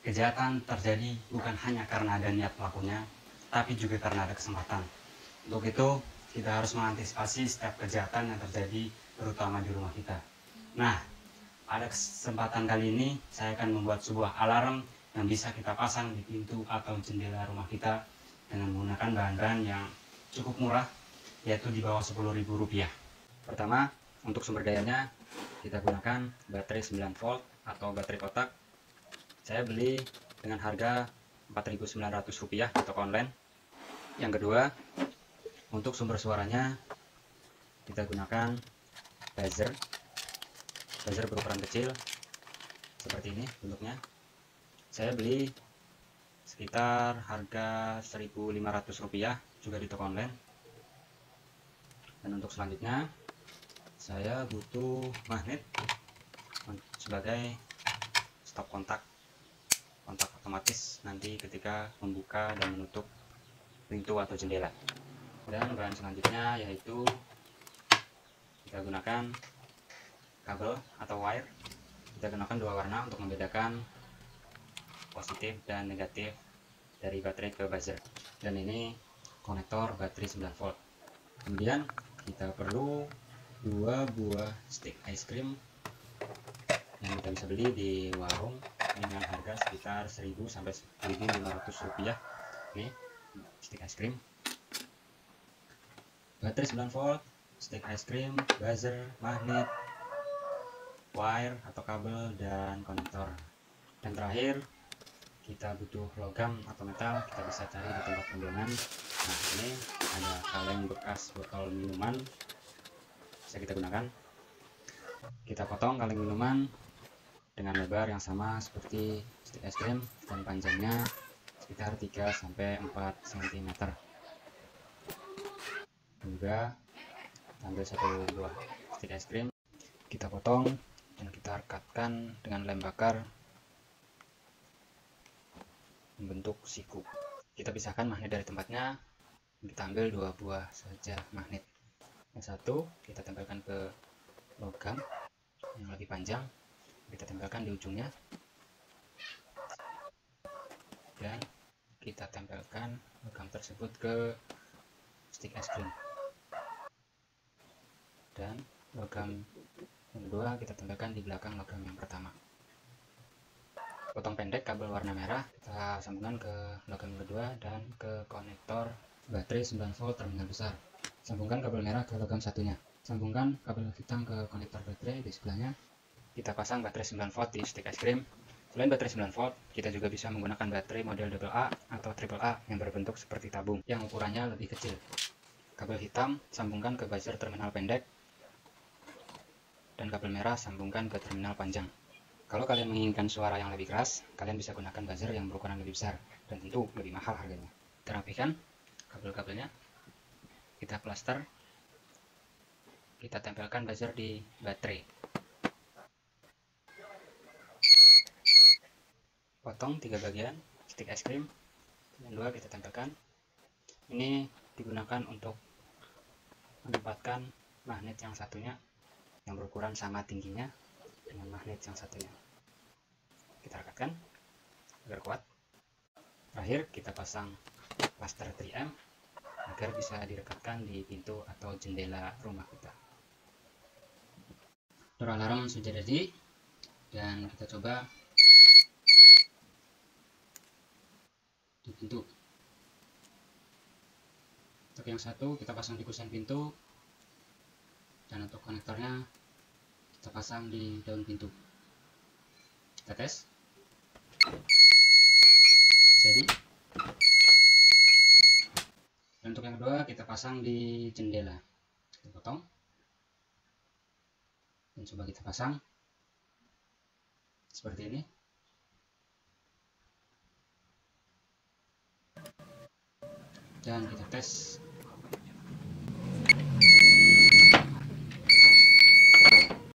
Kejahatan terjadi bukan hanya karena ada niat pelakunya, tapi juga karena ada kesempatan. Untuk itu, kita harus mengantisipasi setiap kejahatan yang terjadi, terutama di rumah kita. Nah, pada kesempatan kali ini, saya akan membuat sebuah alarm yang bisa kita pasang di pintu atau jendela rumah kita dengan menggunakan bahan-bahan yang cukup murah, yaitu di bawah Rp10.000. Pertama, untuk sumber dayanya, kita gunakan baterai 9 volt atau baterai kotak. Saya beli dengan harga Rp4.900 di toko online. Yang kedua, untuk sumber suaranya kita gunakan buzzer. Buzzer berukuran kecil seperti ini bentuknya. Saya beli sekitar harga Rp1.500 juga di toko online. Dan untuk selanjutnya saya butuh magnet sebagai stop kontak otomatis nanti ketika membuka dan menutup pintu atau jendela. Dan bahan selanjutnya yaitu kita gunakan kabel atau wire. Kita gunakan dua warna untuk membedakan positif dan negatif dari baterai ke buzzer. Dan ini konektor baterai 9 volt. Kemudian kita perlu dua buah stick ice cream yang kita bisa beli di warung dengan harga sekitar Rp1.000 sampai Rp1.500. Ini stick ice cream, baterai 9 volt, stick ice cream, buzzer, magnet, wire atau kabel, dan konektor. Dan terakhir kita butuh logam atau metal, kita bisa cari di tempat pembuangan. Nah, ini ada kaleng bekas botol minuman, bisa kita gunakan. Kita potong kaleng minuman dengan lebar yang sama seperti stick es krim dan panjangnya sekitar 3-4 cm. Juga ambil satu buah stick es krim, kita potong dan kita rekatkan dengan lem bakar membentuk siku. Kita pisahkan magnet dari tempatnya, kita ambil dua buah saja magnet. Yang satu kita tempelkan ke logam yang lebih panjang, kita tempelkan di ujungnya, dan kita tempelkan logam tersebut ke stick es krim. Dan logam yang kedua kita tempelkan di belakang logam yang pertama. Potong pendek kabel warna merah, kita sambungkan ke logam yang kedua dan ke konektor baterai 9 volt terminal besar. Sambungkan kabel merah ke logam satunya. Sambungkan kabel hitam ke konektor baterai di sebelahnya. Kita pasang baterai 9 volt di stick es krim. Selain baterai 9 volt, kita juga bisa menggunakan baterai model AA atau AAA yang berbentuk seperti tabung, yang ukurannya lebih kecil. Kabel hitam sambungkan ke buzzer terminal pendek, dan kabel merah sambungkan ke terminal panjang. Kalau kalian menginginkan suara yang lebih keras, kalian bisa gunakan buzzer yang berukuran lebih besar, dan tentu lebih mahal harganya. Kita rapikan kabel-kabelnya, kita plaster, kita tempelkan buzzer di baterai. Potong 3 bagian stick es krim, yang dua kita tempelkan. Ini digunakan untuk menempatkan magnet yang satunya yang berukuran sama tingginya dengan magnet yang satunya. Kita rekatkan agar kuat. Terakhir kita pasang plaster 3M agar bisa direkatkan di pintu atau jendela rumah kita. Door alarm sudah jadi, dan kita coba di pintu. Untuk yang satu kita pasang di kusen pintu, dan untuk konektornya kita pasang di daun pintu. Kita tes. Jadi. Dan untuk yang kedua kita pasang di jendela. Kita potong dan coba kita pasang seperti ini. Dan kita tes